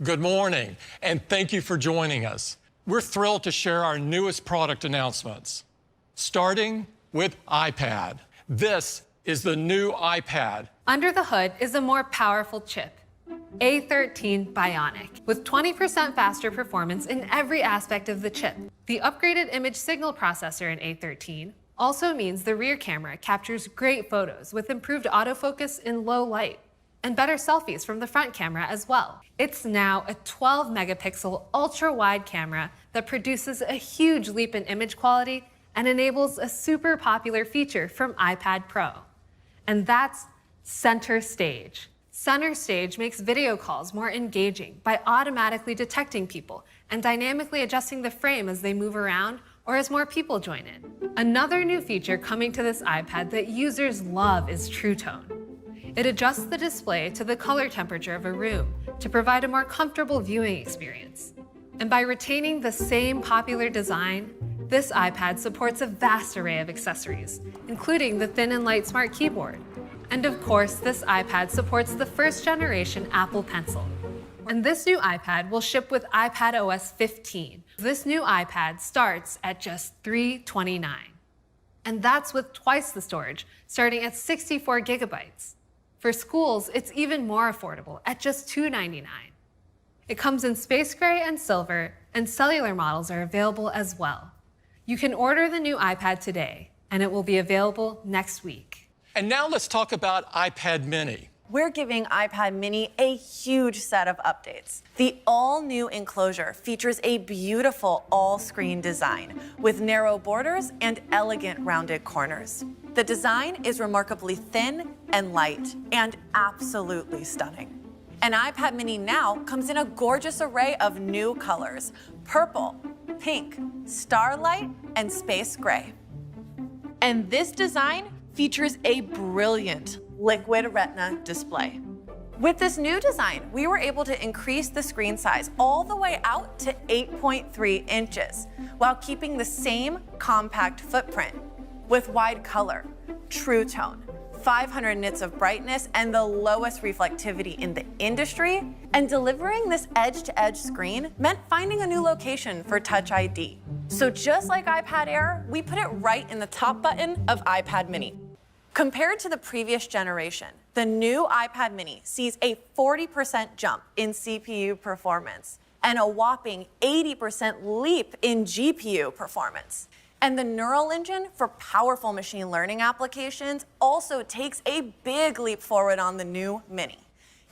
Good morning, and thank you for joining us. We're thrilled to share our newest product announcements, starting with iPad. This is the new iPad. Under the hood is a more powerful chip, A13 Bionic, with 20% faster performance in every aspect of the chip. The upgraded image signal processor in A13 also means the rear camera captures great photos with improved autofocus in low light, and better selfies from the front camera as well. It's now a 12-megapixel ultra-wide camera that produces a huge leap in image quality and enables a super popular feature from iPad Pro. And that's Center Stage. Center Stage makes video calls more engaging by automatically detecting people and dynamically adjusting the frame as they move around or as more people join in. Another new feature coming to this iPad that users love is True Tone. It adjusts the display to the color temperature of a room to provide a more comfortable viewing experience. And by retaining the same popular design, this iPad supports a vast array of accessories, including the thin and light Smart Keyboard. And of course, this iPad supports the first generation Apple Pencil. And this new iPad will ship with iPadOS 15. This new iPad starts at just $329. And that's with twice the storage, starting at 64 gigabytes. For schools, it's even more affordable at just $299. It comes in space gray and silver, and cellular models are available as well. You can order the new iPad today, and it will be available next week. And now let's talk about iPad mini. We're giving iPad mini a huge set of updates. The all-new enclosure features a beautiful all-screen design with narrow borders and elegant rounded corners. The design is remarkably thin and light and absolutely stunning. An iPad mini now comes in a gorgeous array of new colors: purple, pink, starlight, and space gray. And this design features a brilliant liquid retina display. With this new design, we were able to increase the screen size all the way out to 8.3 inches, while keeping the same compact footprint with wide color, true tone, 500 nits of brightness, and the lowest reflectivity in the industry. And delivering this edge-to-edge screen meant finding a new location for Touch ID. So just like iPad Air, we put it right in the top button of iPad mini. Compared to the previous generation, the new iPad mini sees a 40% jump in CPU performance and a whopping 80% leap in GPU performance. And the neural engine for powerful machine learning applications also takes a big leap forward on the new mini,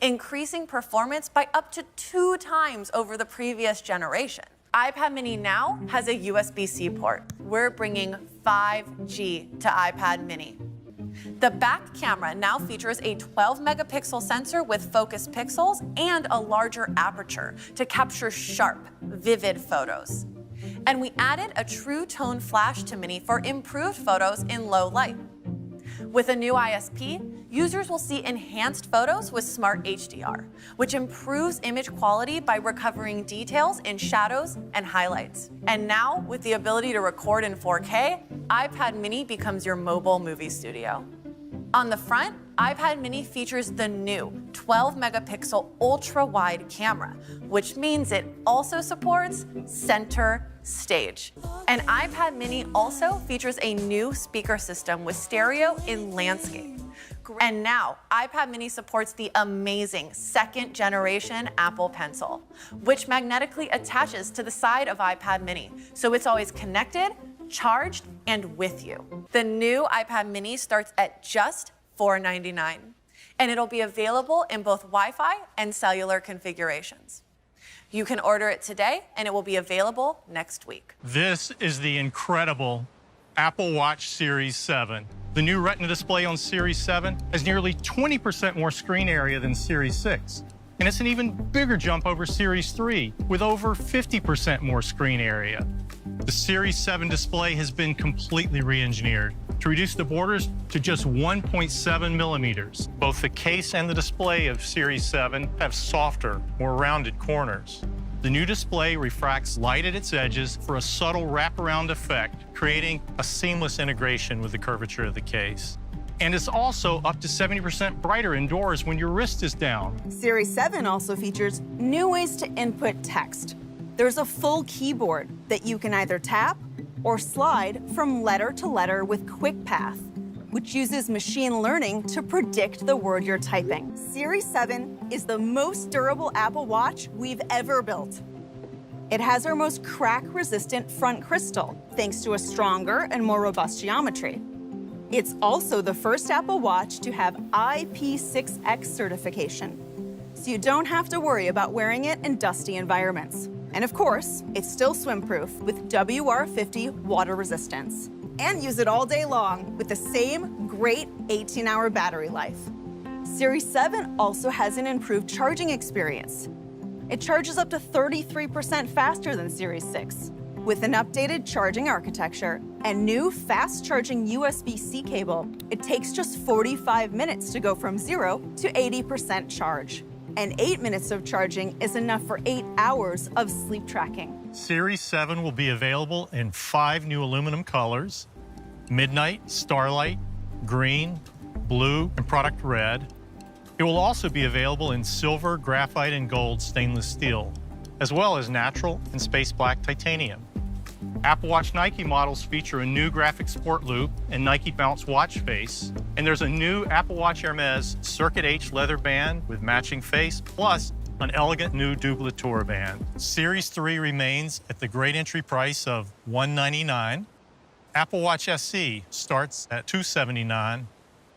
increasing performance by up to 2 times over the previous generation. iPad mini now has a USB-C port. We're bringing 5G to iPad mini. The back camera now features a 12-megapixel sensor with focused pixels and a larger aperture to capture sharp, vivid photos. And we added a True Tone flash to Mini for improved photos in low light. With a new ISP, users will see enhanced photos with Smart HDR, which improves image quality by recovering details in shadows and highlights. And now, with the ability to record in 4K, iPad mini becomes your mobile movie studio. On the front, iPad mini features the new 12-megapixel ultra-wide camera, which means it also supports Center Stage. And iPad mini also features a new speaker system with stereo in landscape. And now, iPad mini supports the amazing second-generation Apple Pencil, which magnetically attaches to the side of iPad mini, so it's always connected, charged, and with you. The new iPad mini starts at just $499, and it'll be available in both Wi-Fi and cellular configurations. You can order it today, and it will be available next week. This is the incredible Apple Watch Series 7. The new Retina display on Series 7 has nearly 20% more screen area than Series 6. And it's an even bigger jump over Series 3, with over 50% more screen area. The Series 7 display has been completely re-engineered to reduce the borders to just 1.7 millimeters. Both the case and the display of Series 7 have softer, more rounded corners. The new display refracts light at its edges for a subtle wraparound effect, creating a seamless integration with the curvature of the case. And it's also up to 70% brighter indoors when your wrist is down. Series 7 also features new ways to input text. There's a full keyboard that you can either tap or slide from letter to letter with QuickPath, which uses machine learning to predict the word you're typing. Series 7 is the most durable Apple Watch we've ever built. It has our most crack-resistant front crystal, thanks to a stronger and more robust geometry. It's also the first Apple Watch to have IP6X certification, so you don't have to worry about wearing it in dusty environments. And of course, it's still swim-proof with WR50 water resistance. And use it all day long with the same great 18-hour battery life. Series 7 also has an improved charging experience. It charges up to 33% faster than Series 6, with an updated charging architecture and new fast-charging USB-C cable. It takes just 45 minutes to go from 0 to 80% charge. And 8 minutes of charging is enough for 8 hours of sleep tracking. Series 7 will be available in 5 new aluminum colors: Midnight, Starlight, Green, Blue, and Product Red. It will also be available in silver, graphite, and gold stainless steel, as well as natural and space black titanium. Apple Watch Nike models feature a new graphic sport loop and Nike Bounce watch face, and there's a new Apple Watch Hermes Circuit H leather band with matching face, plus an elegant new Double band. Series 3 remains at the great entry price of $199. Apple Watch SE starts at $279,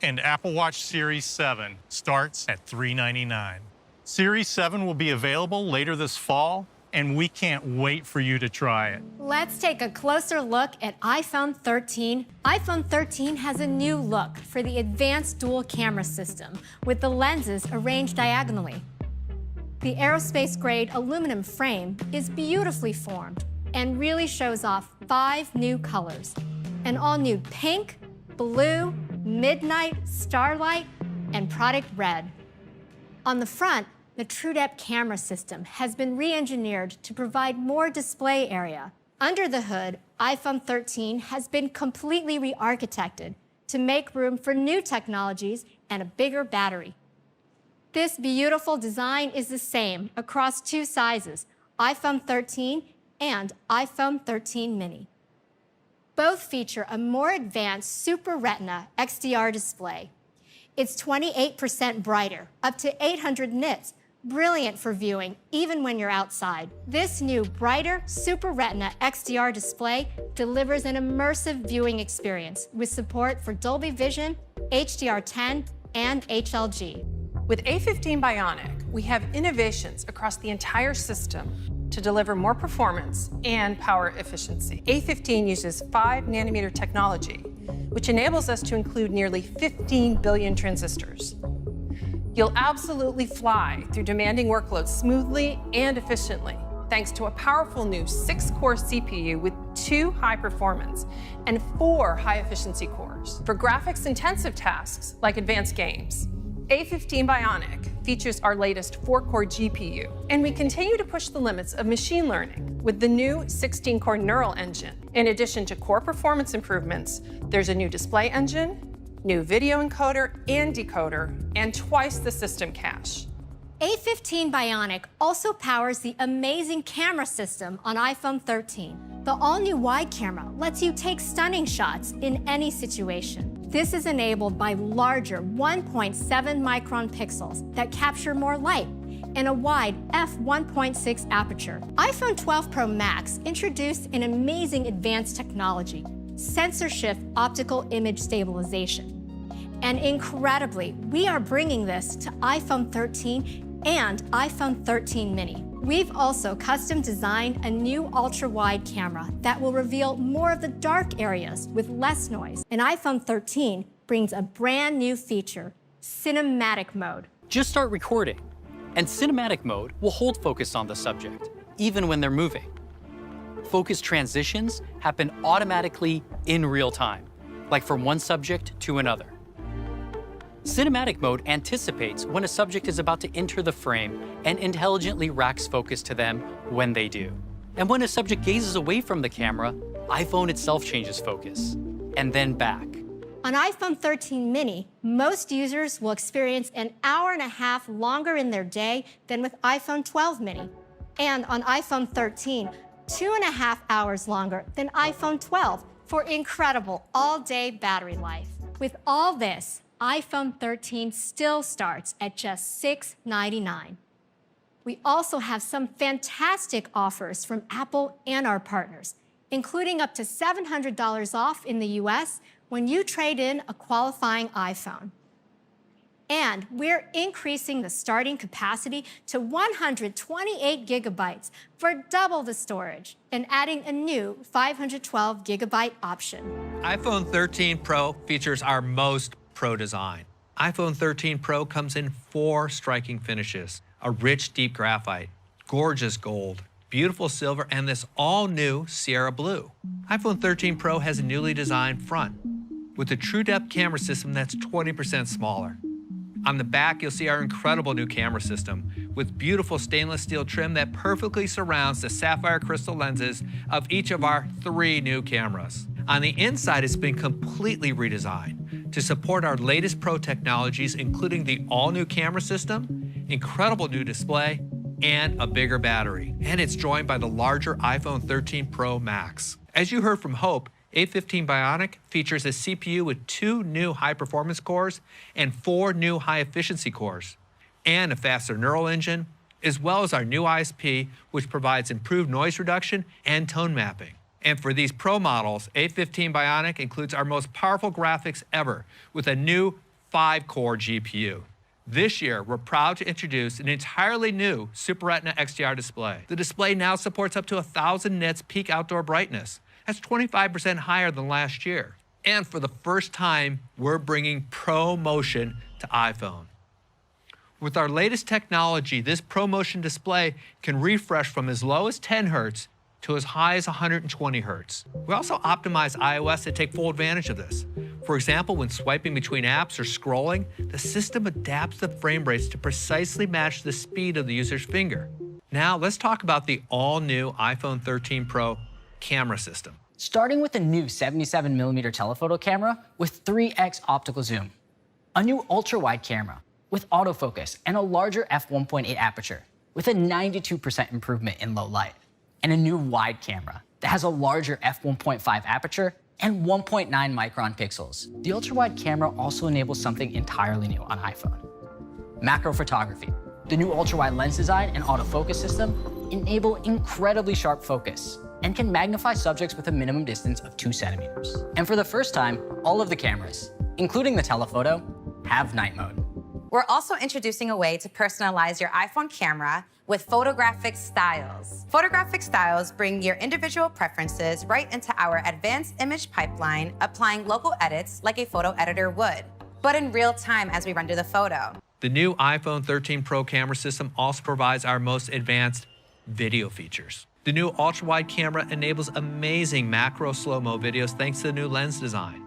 and Apple Watch Series 7 starts at $399. Series 7 will be available later this fall, and we can't wait for you to try it. Let's take a closer look at iPhone 13. iPhone 13 has a new look for the advanced dual camera system with the lenses arranged diagonally. The aerospace-grade aluminum frame is beautifully formed and really shows off 5 new colors: an all-new pink, blue, midnight, starlight, and product red. On the front, the TrueDepth camera system has been re-engineered to provide more display area. Under the hood, iPhone 13 has been completely re-architected to make room for new technologies and a bigger battery. This beautiful design is the same across 2 sizes, iPhone 13 and iPhone 13 mini. Both feature a more advanced Super Retina XDR display. It's 28% brighter, up to 800 nits, brilliant for viewing even when you're outside. This new brighter Super Retina XDR display delivers an immersive viewing experience with support for Dolby Vision, HDR10, and HLG. With A13 Bionic, we have innovations across the entire system to deliver more performance and power efficiency. A15 uses 5nm technology, which enables us to include nearly 15 billion transistors. You'll absolutely fly through demanding workloads smoothly and efficiently, thanks to a powerful new 6-core CPU with 2 high-performance and 4 high-efficiency cores. For graphics-intensive tasks like advanced games, A15 Bionic features our latest 4-core GPU, and we continue to push the limits of machine learning with the new 16-core neural engine. In addition to core performance improvements, there's a new display engine, new video encoder and decoder, and twice the system cache. A15 Bionic also powers the amazing camera system on iPhone 13. The all-new wide camera lets you take stunning shots in any situation. This is enabled by larger 1.7 micron pixels that capture more light and a wide f1.6 aperture. iPhone 12 Pro Max introduced an amazing advanced technology, sensor shift optical image stabilization. And incredibly, we are bringing this to iPhone 13 and iPhone 13 mini. We've also custom designed a new ultra-wide camera that will reveal more of the dark areas with less noise. And iPhone 13 brings a brand new feature, cinematic mode. Just start recording, and cinematic mode will hold focus on the subject, even when they're moving. Focus transitions happen automatically in real time, like from one subject to another. Cinematic mode anticipates when a subject is about to enter the frame and intelligently racks focus to them when they do. And when a subject gazes away from the camera, iPhone itself changes focus, and then back. On iPhone 13 mini, most users will experience an hour-and-a-half longer in their day than with iPhone 12 mini. And on iPhone 13, 2.5 hours longer than iPhone 12 for incredible all-day battery life. With all this, iPhone 13 still starts at just $699. We also have some fantastic offers from Apple and our partners, including up to $700 off in the US when you trade in a qualifying iPhone. And we're increasing the starting capacity to 128 gigabytes for double the storage and adding a new 512 gigabyte option. iPhone 13 Pro features our most pro design. iPhone 13 Pro comes in 4 striking finishes: a rich, deep graphite, gorgeous gold, beautiful silver, and this all-new Sierra Blue. iPhone 13 Pro has a newly designed front with a true depth camera system that's 20% smaller. On the back, you'll see our incredible new camera system with beautiful stainless steel trim that perfectly surrounds the sapphire crystal lenses of each of our 3 new cameras. On the inside, it's been completely redesigned to support our latest Pro technologies, including the all-new camera system, incredible new display, and a bigger battery. And it's joined by the larger iPhone 13 Pro Max. As you heard from Hope, A13 Bionic features a CPU with 2 new high-performance cores and 4 new high-efficiency cores, and a faster neural engine, as well as our new ISP, which provides improved noise reduction and tone mapping. And for these Pro models, A15 Bionic includes our most powerful graphics ever with a new 5-core GPU. This year, we're proud to introduce an entirely new Super Retina XDR display. The display now supports up to 1,000 nits peak outdoor brightness. That's 25% higher than last year. And for the first time, we're bringing Pro Motion to iPhone. With our latest technology, this Pro Motion display can refresh from as low as 10 Hz to as high as 120 Hz. We also optimize iOS to take full advantage of this. For example, when swiping between apps or scrolling, the system adapts the frame rates to precisely match the speed of the user's finger. Now, let's talk about the all-new iPhone 13 Pro camera system. Starting with a new 77mm telephoto camera with 3x optical zoom, a new ultra-wide camera with autofocus and a larger f1.8 aperture with a 92% improvement in low light, and a new wide camera that has a larger f1.5 aperture and 1.9 micron pixels. The ultra-wide camera also enables something entirely new on iPhone: macro photography. The new ultra-wide lens design and autofocus system enable incredibly sharp focus and can magnify subjects with a minimum distance of 2 centimeters. And for the first time, all of the cameras, including the telephoto, have night mode. We're also introducing a way to personalize your iPhone camera with photographic styles. Photographic styles bring your individual preferences right into our advanced image pipeline, applying local edits like a photo editor would, but in real time as we render the photo. The new iPhone 13 Pro camera system also provides our most advanced video features. The new ultra-wide camera enables amazing macro slow-mo videos thanks to the new lens design.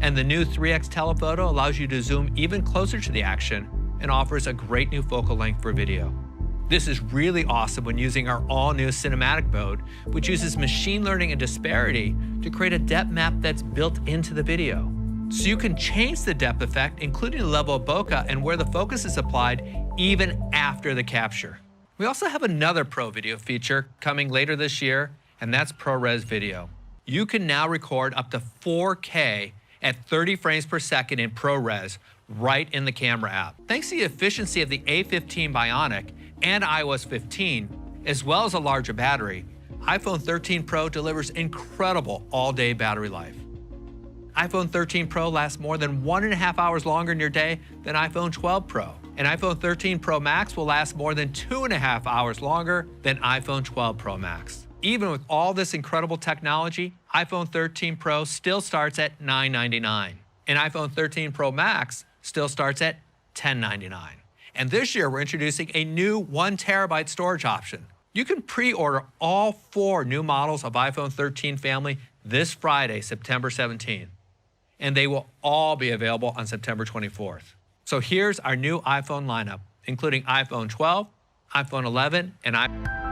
And the new 3x telephoto allows you to zoom even closer to the action and offers a great new focal length for video. This is really awesome when using our all-new cinematic mode, which uses machine learning and disparity to create a depth map that's built into the video. So you can change the depth effect, including the level of bokeh and where the focus is applied, even after the capture. We also have another Pro video feature coming later this year, and that's ProRes Video. You can now record up to 4K at 30 frames per second in ProRes right in the camera app. Thanks to the efficiency of the A15 Bionic and iOS 15, as well as a larger battery, iPhone 13 Pro delivers incredible all-day battery life. iPhone 13 Pro lasts more than 1.5 hours longer in your day than iPhone 12 Pro. And iPhone 13 Pro Max will last more than 2.5 hours longer than iPhone 12 Pro Max. Even with all this incredible technology, iPhone 13 Pro still starts at $999. And iPhone 13 Pro Max still starts at $1099. And this year, we're introducing a new 1 terabyte storage option. You can pre-order all 4 new models of iPhone 13 family this Friday, September 17th. And they will all be available on September 24th. So here's our new iPhone lineup, including iPhone 12, iPhone 11, and iPhone